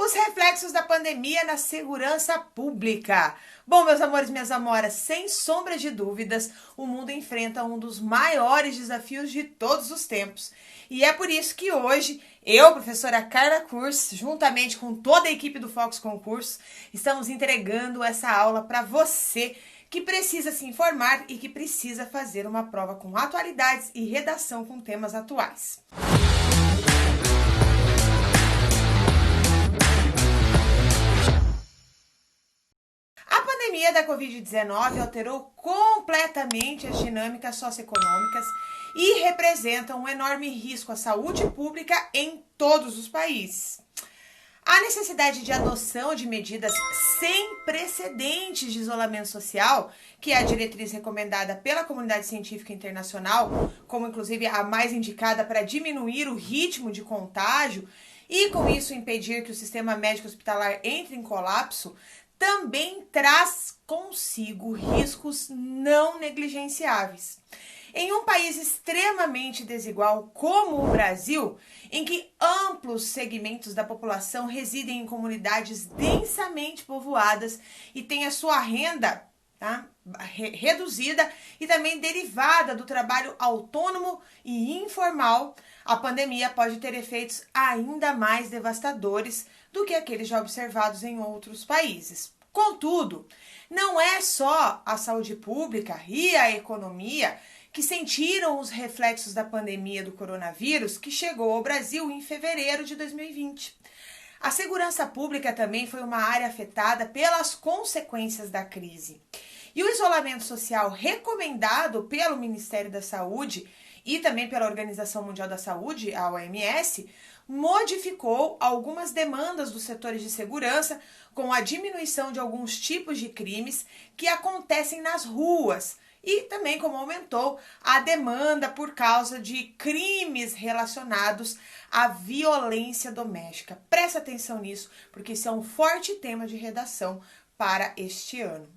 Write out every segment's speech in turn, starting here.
Os reflexos da pandemia na segurança pública. Bom, meus amores, minhas amoras, sem sombra de dúvidas, o mundo enfrenta um dos maiores desafios de todos os tempos. E é por isso que hoje, eu, professora Carla Kurz, juntamente com toda a equipe do Fox Concurso, estamos entregando essa aula para você que precisa se informar e que precisa fazer uma prova com atualidades e redação com temas atuais. A pandemia da Covid-19 alterou completamente as dinâmicas socioeconômicas e representa um enorme risco à saúde pública em todos os países. A necessidade de adoção de medidas sem precedentes de isolamento social, que é a diretriz recomendada pela comunidade científica internacional, como inclusive a mais indicada para diminuir o ritmo de contágio e com isso impedir que o sistema médico hospitalar entre em colapso, também traz consigo riscos não negligenciáveis. Em um país extremamente desigual como o Brasil, em que amplos segmentos da população residem em comunidades densamente povoadas e têm a sua renda reduzida e também derivada do trabalho autônomo e informal, a pandemia pode ter efeitos ainda mais devastadores do que aqueles já observados em outros países. Contudo, não é só a saúde pública e a economia que sentiram os reflexos da pandemia do coronavírus que chegou ao Brasil em fevereiro de 2020. A segurança pública também foi uma área afetada pelas consequências da crise. E o isolamento social recomendado pelo Ministério da Saúde e também pela Organização Mundial da Saúde, a OMS, modificou algumas demandas dos setores de segurança com a diminuição de alguns tipos de crimes que acontecem nas ruas e também como aumentou a demanda por causa de crimes relacionados à violência doméstica. Presta atenção nisso, porque isso é um forte tema de redação para este ano.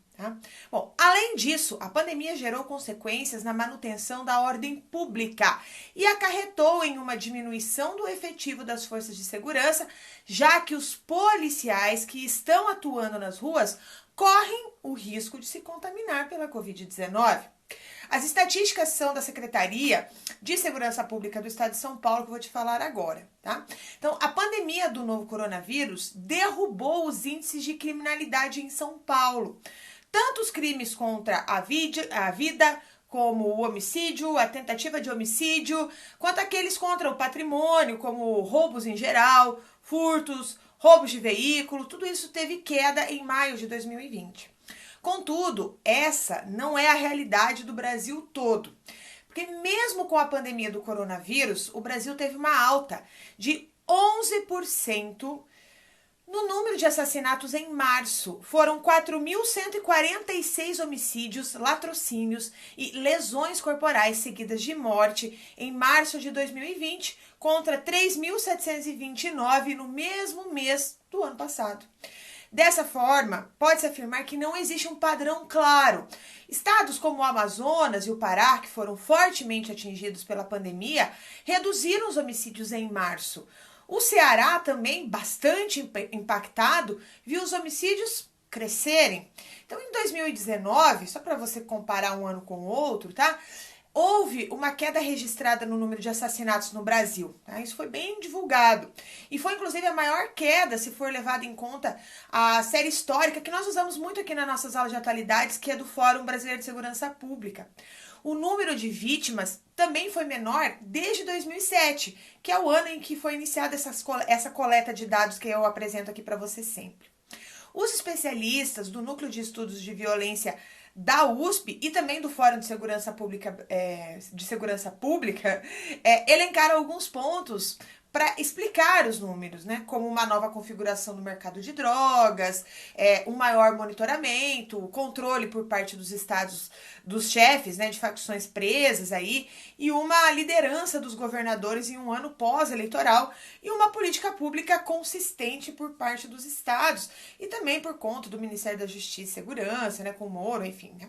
Bom, além disso, a pandemia gerou consequências na manutenção da ordem pública e acarretou em uma diminuição do efetivo das forças de segurança, já que os policiais que estão atuando nas ruas correm o risco de se contaminar pela Covid-19. As estatísticas são da Secretaria de Segurança Pública do Estado de São Paulo, que eu vou te falar agora, tá? Então, a pandemia do novo coronavírus derrubou os índices de criminalidade em São Paulo. Tanto os crimes contra a vida, como o homicídio, a tentativa de homicídio, quanto aqueles contra o patrimônio, como roubos em geral, furtos, roubos de veículo, tudo isso teve queda em maio de 2020. Contudo, essa não é a realidade do Brasil todo. Porque mesmo com a pandemia do coronavírus, o Brasil teve uma alta de 11% no número de assassinatos em março. Foram 4.146 homicídios, latrocínios e lesões corporais seguidas de morte em março de 2020 contra 3.729 no mesmo mês do ano passado. Dessa forma, pode-se afirmar que não existe um padrão claro. Estados como o Amazonas e o Pará, que foram fortemente atingidos pela pandemia, reduziram os homicídios em março. O Ceará, também bastante impactado, viu os homicídios crescerem. Então, em 2019, só para você comparar um ano com o outro, tá? Houve uma queda registrada no número de assassinatos no Brasil. Tá? Isso foi bem divulgado. E foi, inclusive, a maior queda, se for levado em conta a série histórica, que nós usamos muito aqui nas nossas aulas de atualidades, que é do Fórum Brasileiro de Segurança Pública. O número de vítimas também foi menor desde 2007, que é o ano em que foi iniciada essa coleta de dados que eu apresento aqui para você sempre. Os especialistas do Núcleo de Estudos de Violência da USP e também do Fórum de Segurança Pública, elencaram alguns pontos para explicar os números, né? Como uma nova configuração do mercado de drogas, um maior monitoramento, controle por parte dos estados, dos chefes, né, de facções presas aí, e uma liderança dos governadores em um ano pós-eleitoral e uma política pública consistente por parte dos estados e também por conta do Ministério da Justiça e Segurança, né, com o Moro, enfim. Né?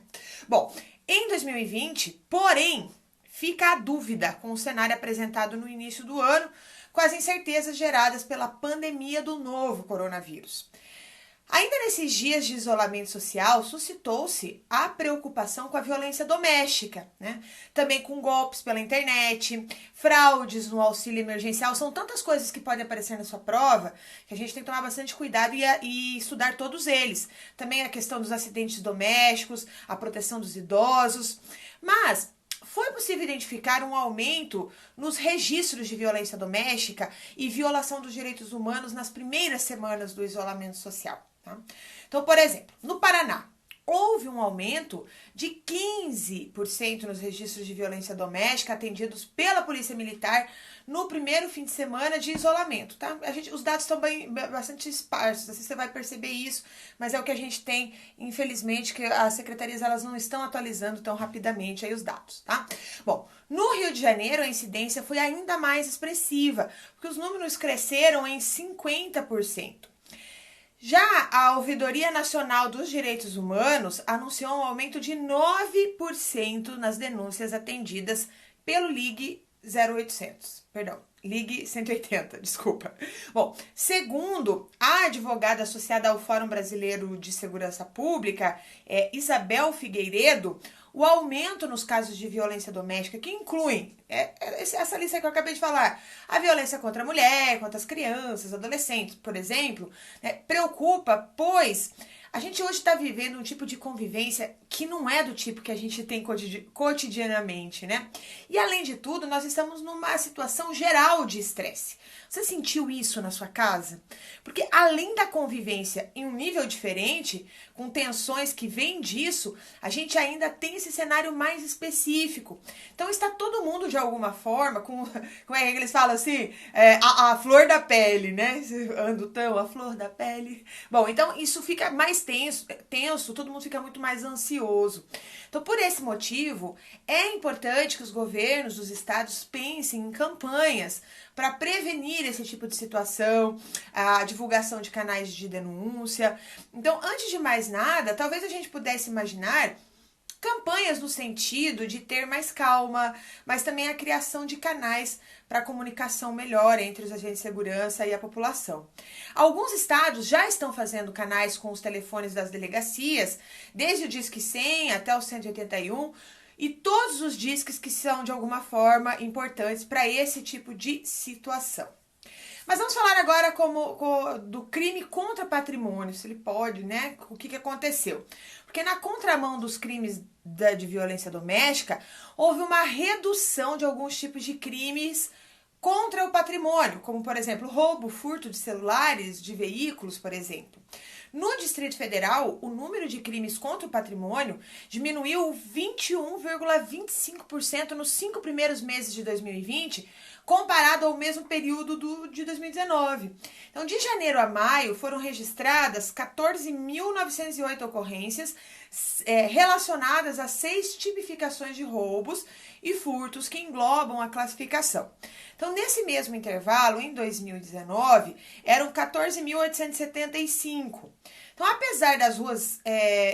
Bom, em 2020, porém, fica a dúvida com o cenário apresentado no início do ano, com as incertezas geradas pela pandemia do novo coronavírus. Ainda nesses dias de isolamento social, suscitou-se a preocupação com a violência doméstica, né? Também com golpes pela internet, fraudes no auxílio emergencial, são tantas coisas que podem aparecer na sua prova que a gente tem que tomar bastante cuidado e estudar todos eles. Também a questão dos acidentes domésticos, a proteção dos idosos, mas foi possível identificar um aumento nos registros de violência doméstica e violação dos direitos humanos nas primeiras semanas do isolamento social. Tá? Então, por exemplo, no Paraná, houve um aumento de 15% nos registros de violência doméstica atendidos pela Polícia Militar no primeiro fim de semana de isolamento. Tá? Os dados estão bastante esparsos, assim você vai perceber isso, mas é o que a gente tem, infelizmente, que as secretarias elas não estão atualizando tão rapidamente aí os dados. Tá? Bom, no Rio de Janeiro a incidência foi ainda mais expressiva, porque os números cresceram em 50%. Já a Ouvidoria Nacional dos Direitos Humanos anunciou um aumento de 9% nas denúncias atendidas pelo Ligue 180, desculpa. Bom, segundo a advogada associada ao Fórum Brasileiro de Segurança Pública, Isabel Figueiredo, o aumento nos casos de violência doméstica, que incluem essa lista que eu acabei de falar, a violência contra a mulher, contra as crianças, adolescentes, por exemplo, preocupa, pois a gente hoje está vivendo um tipo de convivência que não é do tipo que a gente tem cotidianamente, né? E além de tudo, nós estamos numa situação geral de estresse. Você sentiu isso na sua casa? Porque além da convivência em um nível diferente, com tensões que vêm disso, a gente ainda tem esse cenário mais específico. Então está todo mundo de alguma forma, como é que eles falam assim? A flor da pele, né? Ando tão a flor da pele. Bom, então isso fica mais tenso, todo mundo fica muito mais ansioso. Então, por esse motivo, é importante que os governos dos estados pensem em campanhas para prevenir esse tipo de situação, a divulgação de canais de denúncia. Então, antes de mais nada, talvez a gente pudesse imaginar campanhas no sentido de ter mais calma, mas também a criação de canais para comunicação melhor entre os agentes de segurança e a população. Alguns estados já estão fazendo canais com os telefones das delegacias, desde o Disque 100 até o 181, e todos os disques que são de alguma forma importantes para esse tipo de situação. Mas vamos falar agora do crime contra patrimônio, se ele pode, né? O que aconteceu? Porque na contramão dos crimes de violência doméstica, houve uma redução de alguns tipos de crimes contra o patrimônio, como, por exemplo, roubo, furto de celulares, de veículos, por exemplo. No Distrito Federal, o número de crimes contra o patrimônio diminuiu 21,25% nos 5 primeiros meses de 2020, comparado ao mesmo período de 2019. Então, de janeiro a maio, foram registradas 14.908 ocorrências relacionadas a 6 tipificações de roubos e furtos que englobam a classificação. Então, nesse mesmo intervalo, em 2019, eram 14.875. Então, apesar das ruas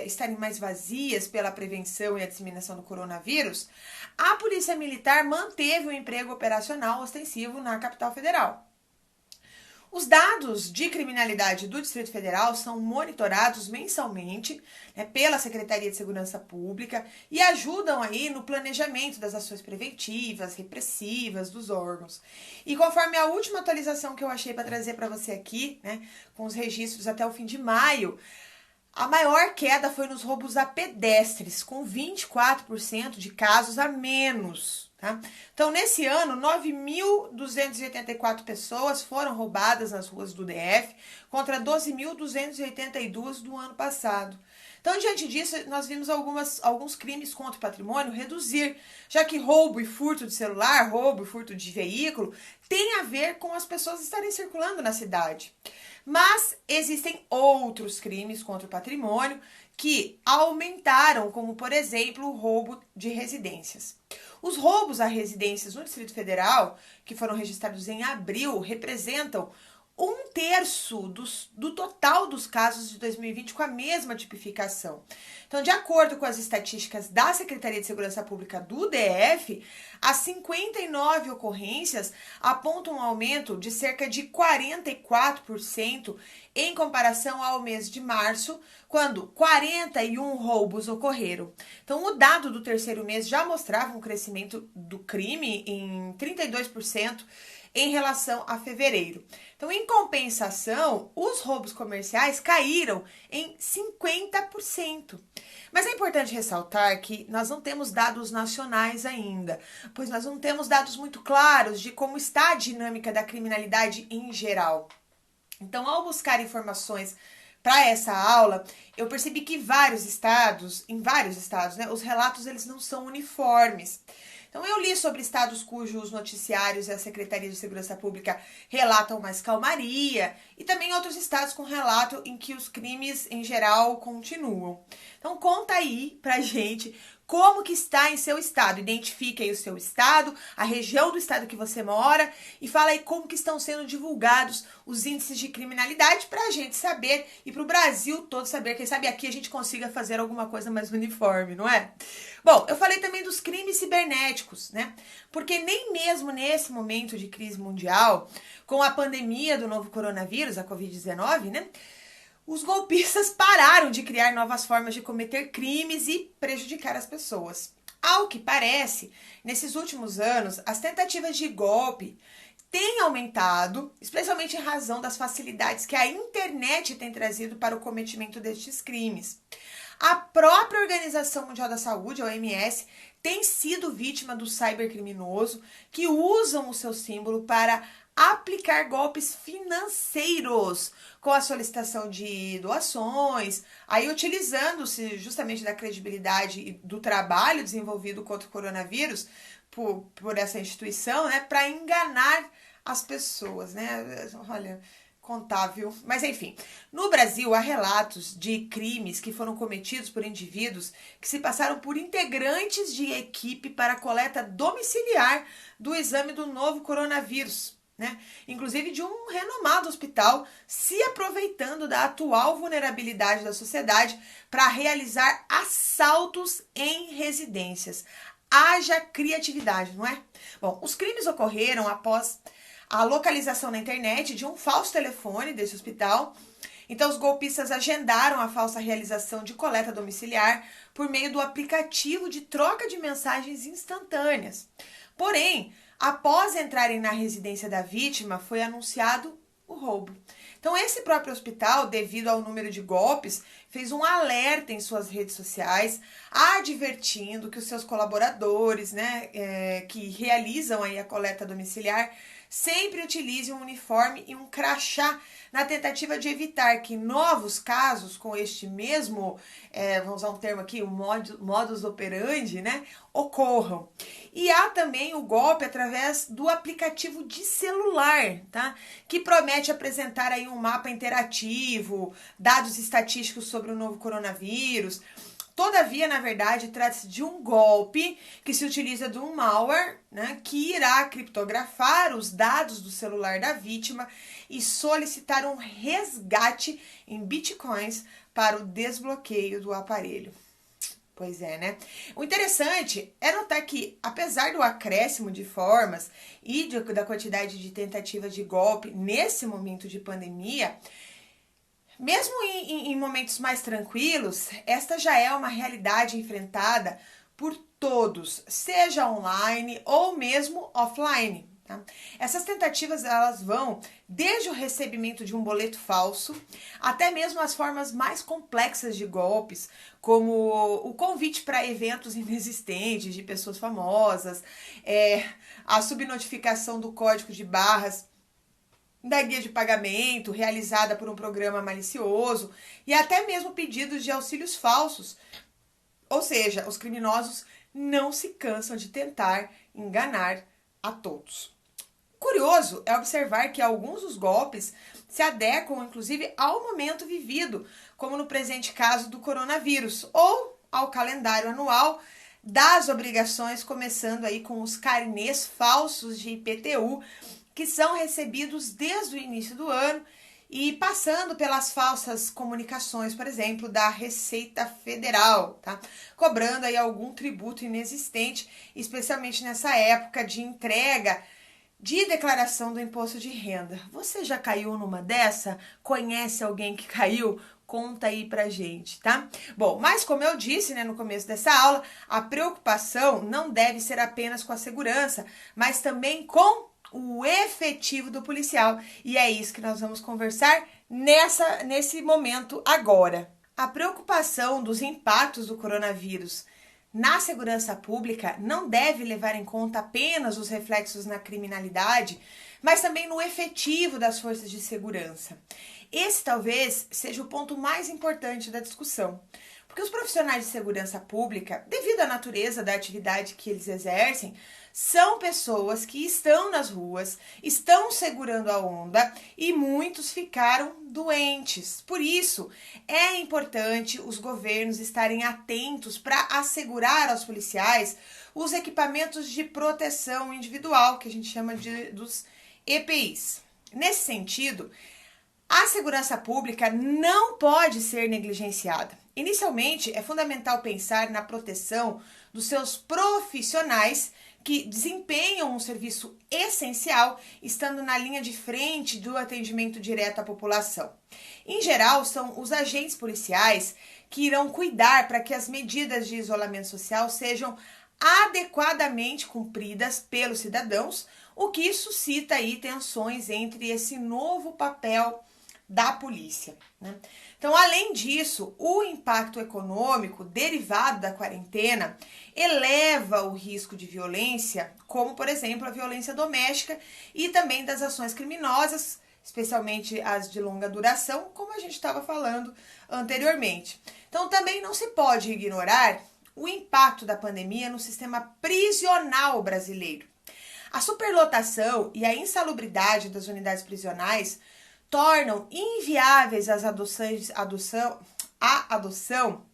estarem mais vazias pela prevenção e a disseminação do coronavírus, a Polícia Militar manteve o emprego operacional ostensivo na capital federal. Os dados de criminalidade do Distrito Federal são monitorados mensalmente, pela Secretaria de Segurança Pública e ajudam aí no planejamento das ações preventivas, repressivas dos órgãos. E conforme a última atualização que eu achei para trazer para você aqui, com os registros até o fim de maio, a maior queda foi nos roubos a pedestres, com 24% de casos a menos. Tá? Então, nesse ano, 9.284 pessoas foram roubadas nas ruas do DF, contra 12.282 do ano passado. Então, diante disso, nós vimos alguns crimes contra o patrimônio reduzir, já que roubo e furto de celular, roubo e furto de veículo, tem a ver com as pessoas estarem circulando na cidade. Mas existem outros crimes contra o patrimônio que aumentaram, como, por exemplo, o roubo de residências. Os roubos a residências no Distrito Federal, que foram registrados em abril, representam 1/3 do total dos casos de 2020 com a mesma tipificação. Então, de acordo com as estatísticas da Secretaria de Segurança Pública do DF, as 59 ocorrências apontam um aumento de cerca de 44% em comparação ao mês de março, quando 41 roubos ocorreram. Então, o dado do terceiro mês já mostrava um crescimento do crime em 32% em relação a fevereiro. Então, em compensação, os roubos comerciais caíram em 50%. Mas é importante ressaltar que nós não temos dados nacionais ainda, pois nós não temos dados muito claros de como está a dinâmica da criminalidade em geral. Então, ao buscar informações para essa aula, eu percebi que em vários estados, né, os relatos eles não são uniformes. Então, eu li sobre estados cujos noticiários e a Secretaria de Segurança Pública relatam mais calmaria e também outros estados com relato em que os crimes, em geral, continuam. Então, conta aí pra gente como que está em seu estado. Identifique aí o seu estado, a região do estado que você mora e fala aí como que estão sendo divulgados os índices de criminalidade pra gente saber e pro Brasil todo saber. Quem sabe aqui a gente consiga fazer alguma coisa mais uniforme, não é? Bom, eu falei também dos crimes cibernéticos, né? Porque nem mesmo nesse momento de crise mundial, com a pandemia do novo coronavírus, a Covid-19, né? Os golpistas pararam de criar novas formas de cometer crimes e prejudicar as pessoas. Ao que parece, nesses últimos anos, as tentativas de golpe têm aumentado, especialmente em razão das facilidades que a internet tem trazido para o cometimento destes crimes. A própria Organização Mundial da Saúde, a OMS, tem sido vítima do cybercriminoso que usam o seu símbolo para aplicar golpes financeiros com a solicitação de doações, aí utilizando-se justamente da credibilidade e do trabalho desenvolvido contra o coronavírus por essa instituição, né, para enganar as pessoas, né? Olha, contável. Mas enfim, no Brasil há relatos de crimes que foram cometidos por indivíduos que se passaram por integrantes de equipe para a coleta domiciliar do exame do novo coronavírus, né? Inclusive de um renomado hospital se aproveitando da atual vulnerabilidade da sociedade para realizar assaltos em residências. Haja criatividade, não é? Bom, os crimes ocorreram após a localização na internet de um falso telefone desse hospital. Então, os golpistas agendaram a falsa realização de coleta domiciliar por meio do aplicativo de troca de mensagens instantâneas. Porém, após entrarem na residência da vítima, foi anunciado o roubo. Então, esse próprio hospital, devido ao número de golpes, fez um alerta em suas redes sociais, advertindo que os seus colaboradores, né, que realizam aí a coleta domiciliar, sempre utilizem um uniforme e um crachá na tentativa de evitar que novos casos com este mesmo, vamos usar um termo aqui, o modus operandi, né, ocorram. E há também o golpe através do aplicativo de celular, tá? Que promete apresentar aí um mapa interativo, dados estatísticos sobre o novo coronavírus. Todavia, na verdade, trata-se de um golpe que se utiliza de um malware, né, que irá criptografar os dados do celular da vítima e solicitar um resgate em bitcoins para o desbloqueio do aparelho. Pois é, né? O interessante é notar que, apesar do acréscimo de formas e da quantidade de tentativas de golpe nesse momento de pandemia, mesmo em momentos mais tranquilos, esta já é uma realidade enfrentada por todos, seja online ou mesmo offline. Tá? Essas tentativas elas vão desde o recebimento de um boleto falso até mesmo as formas mais complexas de golpes, como o convite para eventos inexistentes de pessoas famosas, a subnotificação do código de barras da guia de pagamento realizada por um programa malicioso e até mesmo pedidos de auxílios falsos. Ou seja, os criminosos não se cansam de tentar enganar a todos. Curioso é observar que alguns dos golpes se adequam inclusive ao momento vivido, como no presente caso do coronavírus, ou ao calendário anual das obrigações, começando aí com os carnês falsos de IPTU, que são recebidos desde o início do ano e passando pelas falsas comunicações, por exemplo, da Receita Federal, tá? Cobrando aí algum tributo inexistente, especialmente nessa época de entrega de declaração do imposto de renda. Você já caiu numa dessa? Conhece alguém que caiu? Conta aí pra gente, tá? Bom, mas como eu disse, né, no começo dessa aula, a preocupação não deve ser apenas com a segurança, mas também com o efetivo do policial. E é isso que nós vamos conversar nesse momento agora. A preocupação dos impactos do coronavírus na segurança pública não deve levar em conta apenas os reflexos na criminalidade, mas também no efetivo das forças de segurança. Esse talvez seja o ponto mais importante da discussão, porque os profissionais de segurança pública, devido à natureza da atividade que eles exercem, são pessoas que estão nas ruas, estão segurando a onda e muitos ficaram doentes. Por isso, é importante os governos estarem atentos para assegurar aos policiais os equipamentos de proteção individual, que a gente chama dos EPIs. Nesse sentido, a segurança pública não pode ser negligenciada. Inicialmente, é fundamental pensar na proteção dos seus profissionais que desempenham um serviço essencial, estando na linha de frente do atendimento direto à população. Em geral, são os agentes policiais que irão cuidar para que as medidas de isolamento social sejam adequadamente cumpridas pelos cidadãos, o que suscita aí tensões entre esse novo papel da polícia, né? Então, além disso, o impacto econômico derivado da quarentena eleva o risco de violência, como, por exemplo, a violência doméstica e também das ações criminosas, especialmente as de longa duração, como a gente estava falando anteriormente. Então, também não se pode ignorar o impacto da pandemia no sistema prisional brasileiro. A superlotação e a insalubridade das unidades prisionais tornam inviáveis a adoção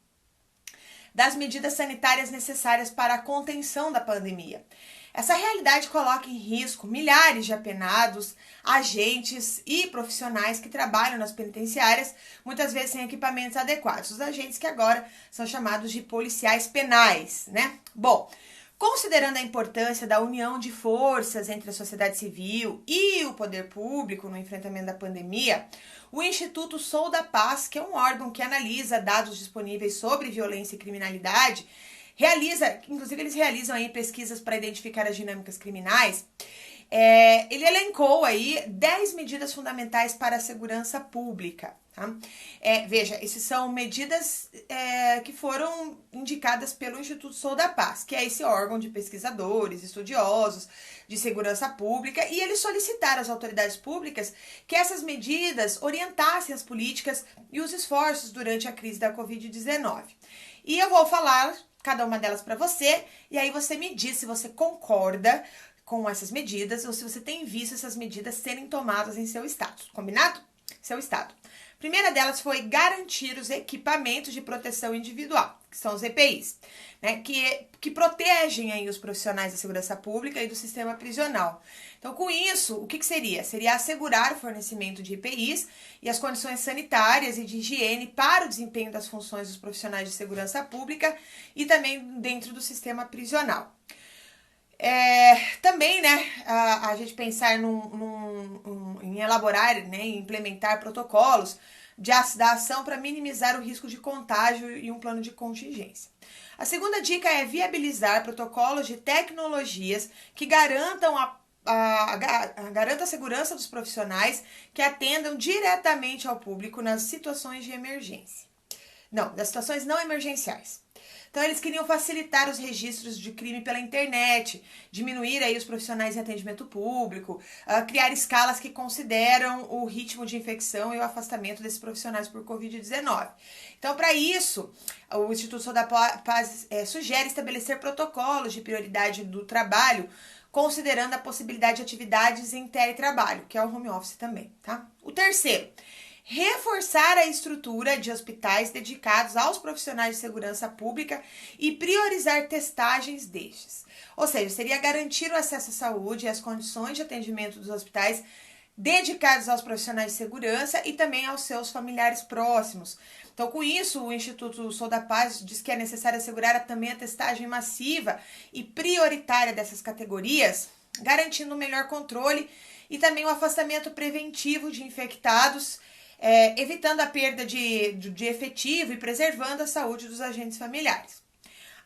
das medidas sanitárias necessárias para a contenção da pandemia. Essa realidade coloca em risco milhares de apenados, agentes e profissionais que trabalham nas penitenciárias, muitas vezes sem equipamentos adequados. Os agentes que agora são chamados de policiais penais, né? Bom, considerando a importância da união de forças entre a sociedade civil e o poder público no enfrentamento da pandemia, o Instituto Sou da Paz, que é um órgão que analisa dados disponíveis sobre violência e criminalidade, eles realizam aí pesquisas para identificar as dinâmicas criminais. Ele elencou aí 10 medidas fundamentais para a segurança pública. Tá? Veja, essas são medidas que foram indicadas pelo Instituto Sou da Paz, que é esse órgão de pesquisadores, estudiosos de segurança pública, e eles solicitaram às autoridades públicas que essas medidas orientassem as políticas e os esforços durante a crise da Covid-19. E eu vou falar cada uma delas para você, e aí você me diz se você concorda com essas medidas ou se você tem visto essas medidas serem tomadas em seu estado. Combinado? Seu estado. A primeira delas foi garantir os equipamentos de proteção individual, que são os EPIs, né, que protegem aí os profissionais da segurança pública e do sistema prisional. Então, com isso, o que seria? Seria assegurar o fornecimento de EPIs e as condições sanitárias e de higiene para o desempenho das funções dos profissionais de segurança pública e também dentro do sistema prisional. Também, né, a gente pensar em elaborar, né, e implementar protocolos da ação para minimizar o risco de contágio e um plano de contingência. A segunda dica é viabilizar protocolos de tecnologias que garantam garanta a segurança dos profissionais que atendam diretamente ao público nas situações de emergência. Das situações não emergenciais. Então, eles queriam facilitar os registros de crime pela internet, diminuir aí os profissionais em atendimento público, criar escalas que consideram o ritmo de infecção e o afastamento desses profissionais por Covid-19. Então, para isso, o Instituto Sou da Paz sugere estabelecer protocolos de prioridade do trabalho, considerando a possibilidade de atividades em teletrabalho, que é o home office também, tá? O terceiro, reforçar a estrutura de hospitais dedicados aos profissionais de segurança pública e priorizar testagens destes. Ou seja, seria garantir o acesso à saúde e as condições de atendimento dos hospitais dedicados aos profissionais de segurança e também aos seus familiares próximos. Então, com isso, o Instituto Sou da Paz diz que é necessário assegurar também a testagem massiva e prioritária dessas categorias, garantindo um melhor controle e também o afastamento preventivo de infectados, evitando a perda de efetivo e preservando a saúde dos agentes familiares.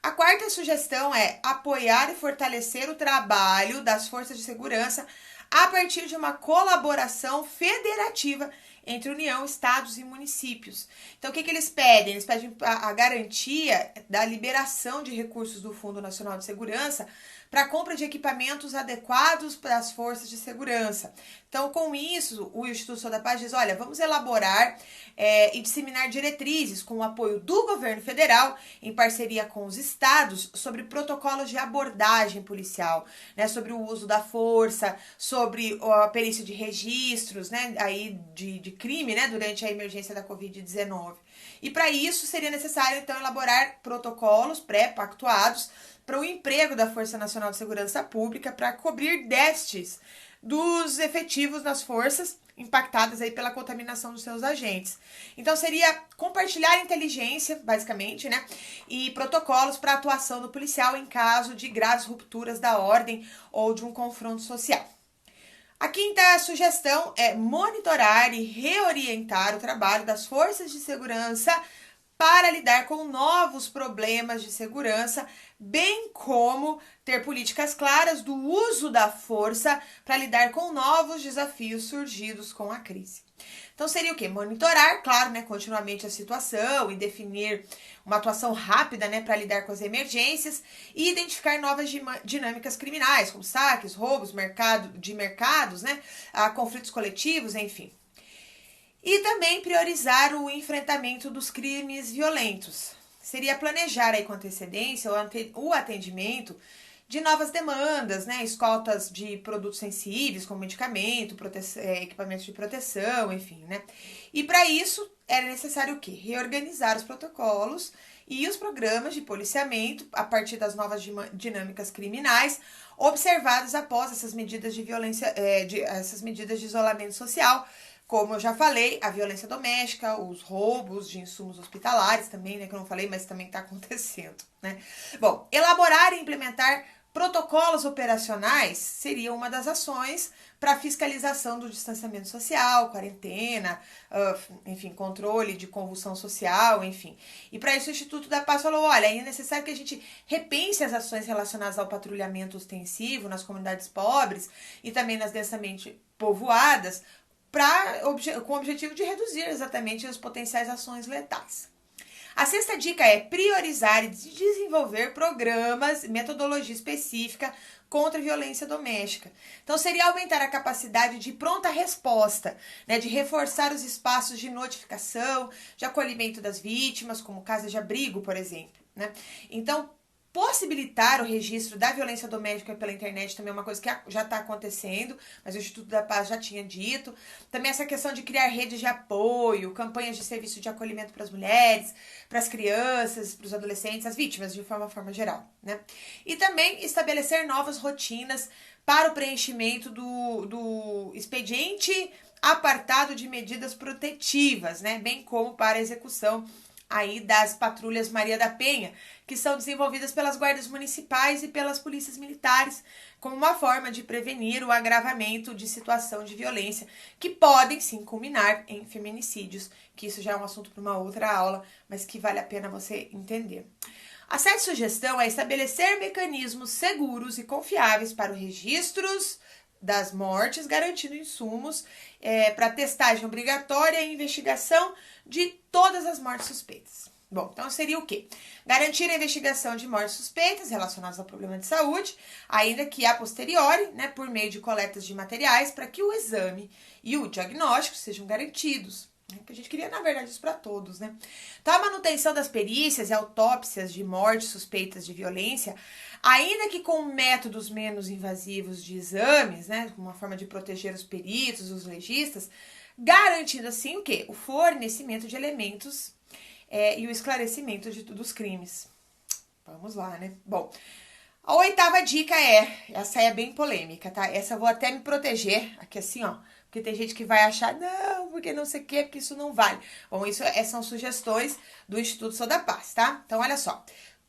A quarta sugestão é apoiar e fortalecer o trabalho das forças de segurança a partir de uma colaboração federativa entre União, estados e municípios. Então, o que eles pedem? Eles pedem a garantia da liberação de recursos do Fundo Nacional de Segurança para a compra de equipamentos adequados para as forças de segurança. Então, com isso, o Instituto Sou da Paz diz, olha, vamos elaborar e disseminar diretrizes com o apoio do governo federal, em parceria com os estados, sobre protocolos de abordagem policial, né, sobre o uso da força, sobre a perícia de registros, né, aí de crime, né, durante a emergência da Covid-19. E para isso seria necessário, então, elaborar protocolos pré-pactuados para o emprego da Força Nacional de Segurança Pública para cobrir déficits dos efetivos nas forças impactadas aí pela contaminação dos seus agentes. Então, seria compartilhar inteligência, basicamente, né? E protocolos para atuação do policial em caso de graves rupturas da ordem ou de um confronto social. A quinta sugestão é monitorar e reorientar o trabalho das forças de segurança para lidar com novos problemas de segurança, bem como ter políticas claras do uso da força para lidar com novos desafios surgidos com a crise. Então seria o quê? Monitorar, claro, né, continuamente a situação e definir uma atuação rápida, né, para lidar com as emergências e identificar novas dinâmicas criminais, como saques, roubos, mercados, né, conflitos coletivos, enfim. E também priorizar o enfrentamento dos crimes violentos. Seria planejar aí com antecedência o atendimento de novas demandas, né? Escoltas de produtos sensíveis, como medicamento, equipamentos de proteção, enfim, né? E para isso era necessário o quê? Reorganizar os protocolos e os programas de policiamento a partir das novas dinâmicas criminais observadas após essas medidas de violência, essas medidas de isolamento social. Como eu já falei, a violência doméstica, os roubos de insumos hospitalares também, né, que eu não falei, mas também está acontecendo, né? Bom, elaborar e implementar protocolos operacionais seria uma das ações para fiscalização do distanciamento social, quarentena, enfim, controle de convulsão social, enfim. E para isso o Instituto da Paz falou, olha, é necessário que a gente repense as ações relacionadas ao patrulhamento ostensivo nas comunidades pobres e também nas densamente povoadas, com o objetivo de reduzir exatamente as potenciais ações letais. A sexta dica é priorizar e desenvolver programas, metodologia específica contra a violência doméstica. Então, seria aumentar a capacidade de pronta resposta, né, de reforçar os espaços de notificação, de acolhimento das vítimas, como casas de abrigo, por exemplo, né? Então, possibilitar o registro da violência doméstica pela internet também é uma coisa que já está acontecendo, mas o Instituto da Paz já tinha dito. Também essa questão de criar redes de apoio, campanhas de serviço de acolhimento para as mulheres, para as crianças, para os adolescentes, as vítimas de forma geral, né? E também estabelecer novas rotinas para o preenchimento do expediente apartado de medidas protetivas, né? Bem como para a execução aí das patrulhas Maria da Penha, que são desenvolvidas pelas guardas municipais e pelas polícias militares, como uma forma de prevenir o agravamento de situação de violência, que podem sim culminar em feminicídios, que isso já é um assunto para uma outra aula, mas que vale a pena você entender. A sétima sugestão é estabelecer mecanismos seguros e confiáveis para os registros das mortes, garantindo insumos para testagem obrigatória e investigação de todas as mortes suspeitas. Bom, então seria o quê? Garantir a investigação de mortes suspeitas relacionadas ao problema de saúde, ainda que a posteriori, né, por meio de coletas de materiais, para que o exame e o diagnóstico sejam garantidos. Que a gente queria, na verdade, isso para todos, né? Então, a manutenção das perícias e autópsias de mortes suspeitas de violência, ainda que com métodos menos invasivos de exames, né? Uma forma de proteger os peritos, os legistas, garantindo assim o quê? O fornecimento de elementos e o esclarecimento dos crimes. Vamos lá, né? Bom, A oitava dica essa é bem polêmica, tá? Essa eu vou até me proteger, aqui assim, ó, porque tem gente que vai achar, não, porque não sei o que, porque isso não vale. Bom, isso são sugestões do Instituto Sou da Paz, tá? Então, olha só.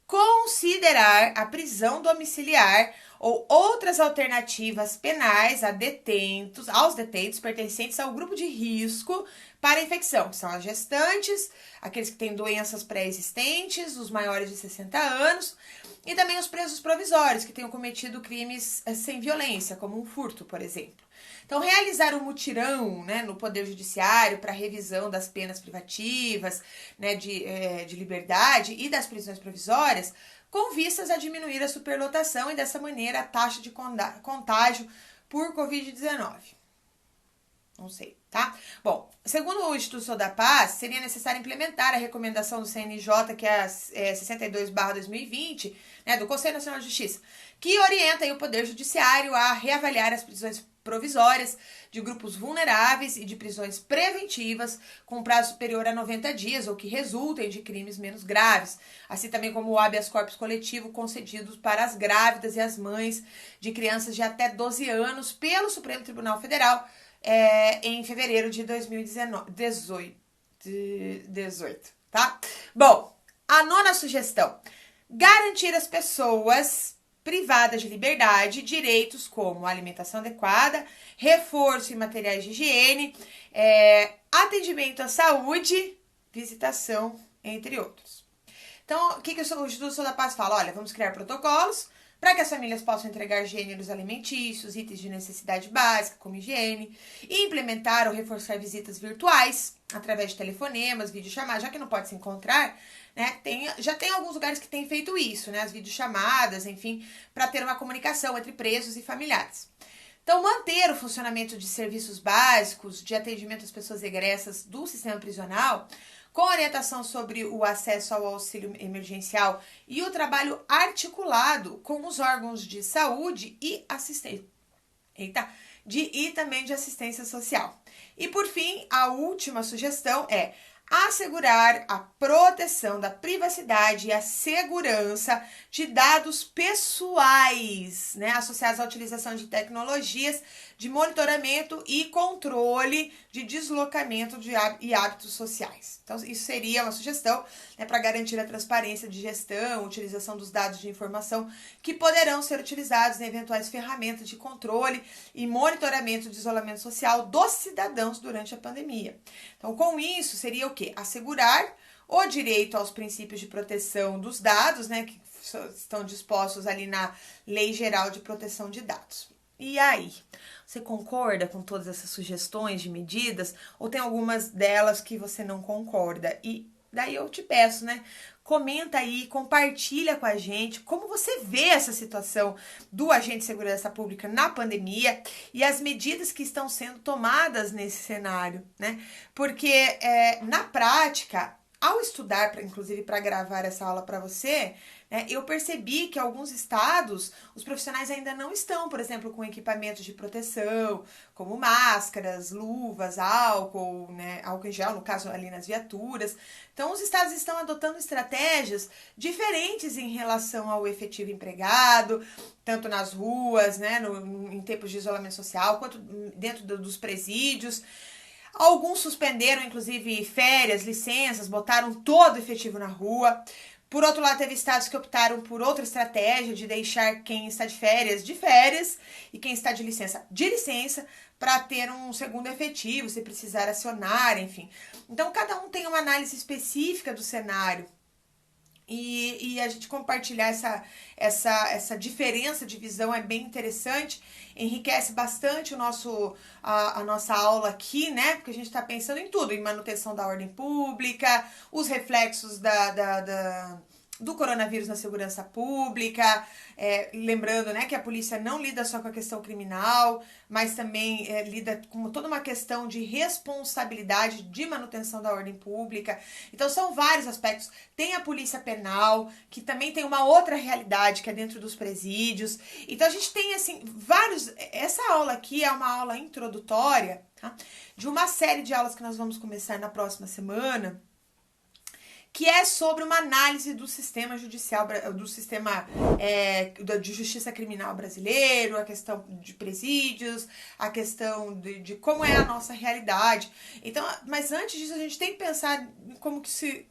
Considerar a prisão domiciliar ou outras alternativas penais aos detentos pertencentes ao grupo de risco para infecção, que são as gestantes, aqueles que têm doenças pré-existentes, os maiores de 60 anos, e também os presos provisórios, que tenham cometido crimes sem violência, como um furto, por exemplo. Então, realizar um mutirão, né, no Poder Judiciário para revisão das penas privativas, né, de liberdade e das prisões provisórias, com vistas a diminuir a superlotação e, dessa maneira, a taxa de contágio por Covid-19. Não sei, tá? Bom, segundo o Instituto Sou da Paz, seria necessário implementar a recomendação do CNJ, que é a 62/2020, né, do Conselho Nacional de Justiça, que orienta aí o Poder Judiciário a reavaliar as prisões provisórias de grupos vulneráveis e de prisões preventivas com prazo superior a 90 dias ou que resultem de crimes menos graves, assim também como o habeas corpus coletivo concedidos para as grávidas e as mães de crianças de até 12 anos pelo Supremo Tribunal Federal, em fevereiro de 2018, tá? Bom, a nona sugestão: garantir às pessoas privadas de liberdade direitos como alimentação adequada, reforço em materiais de higiene, atendimento à saúde, visitação, entre outros. Então, o que o Instituto Sou da Paz fala? Olha, vamos criar protocolos para que as famílias possam entregar gêneros alimentícios, itens de necessidade básica, como higiene, e implementar ou reforçar visitas virtuais, através de telefonemas, videochamadas, já que não pode se encontrar, né? Já tem alguns lugares que têm feito isso, né? As videochamadas, enfim, para ter uma comunicação entre presos e familiares. Então, manter o funcionamento de serviços básicos de atendimento às pessoas egressas do sistema prisional, com orientação sobre o acesso ao auxílio emergencial e o trabalho articulado com os órgãos de saúde e assistência. E também de assistência social. E por fim, a última sugestão é assegurar a proteção da privacidade e a segurança de dados pessoais, né, associados à utilização de tecnologias de monitoramento e controle de deslocamento e hábitos sociais. Então, isso seria uma sugestão, né, para garantir a transparência de gestão, utilização dos dados de informação que poderão ser utilizados em eventuais ferramentas de controle e monitoramento de isolamento social dos cidadãos durante a pandemia. Então, com isso, seria o quê? Assegurar o direito aos princípios de proteção dos dados, né, que estão dispostos ali na Lei Geral de Proteção de Dados. E aí, você concorda com todas essas sugestões de medidas ou tem algumas delas que você não concorda? E daí eu te peço, né? Comenta aí, compartilha com a gente como você vê essa situação do agente de segurança pública na pandemia e as medidas que estão sendo tomadas nesse cenário, né? Porque na prática, ao estudar, inclusive para gravar essa aula para você, eu percebi que alguns estados, os profissionais ainda não estão, por exemplo, com equipamentos de proteção, como máscaras, luvas, álcool, né, álcool em gel, no caso ali nas viaturas. Então, os estados estão adotando estratégias diferentes em relação ao efetivo empregado, tanto nas ruas, né, em tempos de isolamento social, quanto dentro dos presídios. Alguns suspenderam, inclusive, férias, licenças, botaram todo o efetivo na rua. Por outro lado, teve estados que optaram por outra estratégia de deixar quem está de férias e quem está de licença, para ter um segundo efetivo, se precisar acionar, enfim. Então, cada um tem uma análise específica do cenário. E a gente compartilhar essa diferença de visão é bem interessante, enriquece bastante a nossa aula aqui, né? Porque a gente está pensando em tudo, em manutenção da ordem pública, os reflexos do coronavírus na segurança pública, lembrando, né, que a polícia não lida só com a questão criminal, mas também lida com toda uma questão de responsabilidade de manutenção da ordem pública. Então são vários aspectos. Tem a polícia penal, que também tem uma outra realidade, que é dentro dos presídios. Então a gente tem, assim, vários... Essa aula aqui é uma aula introdutória, tá, de uma série de aulas que nós vamos começar na próxima semana, que é sobre uma análise do sistema judicial, do sistema de justiça criminal brasileiro, a questão de presídios, a questão de como é a nossa realidade. Então, mas antes disso, a gente tem que pensar em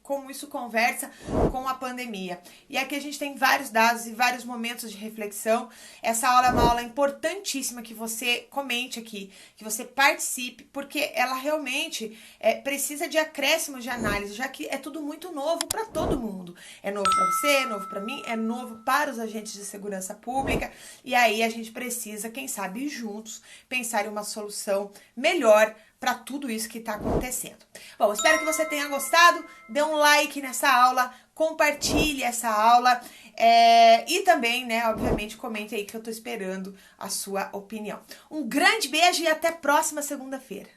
como isso conversa com a pandemia. E aqui a gente tem vários dados e vários momentos de reflexão. Essa aula é uma aula importantíssima, que você comente aqui, que você participe, porque ela realmente precisa de acréscimo de análise, já que é tudo muito novo para todo mundo. É novo para você, é novo para mim, é novo para os agentes de segurança pública, e aí a gente precisa, quem sabe, juntos, pensar em uma solução melhor para tudo isso que está acontecendo. Bom, espero que você tenha gostado, dê um like nessa aula, compartilhe essa aula e também, né, obviamente, comente aí, que eu tô esperando a sua opinião. Um grande beijo e até a próxima segunda-feira.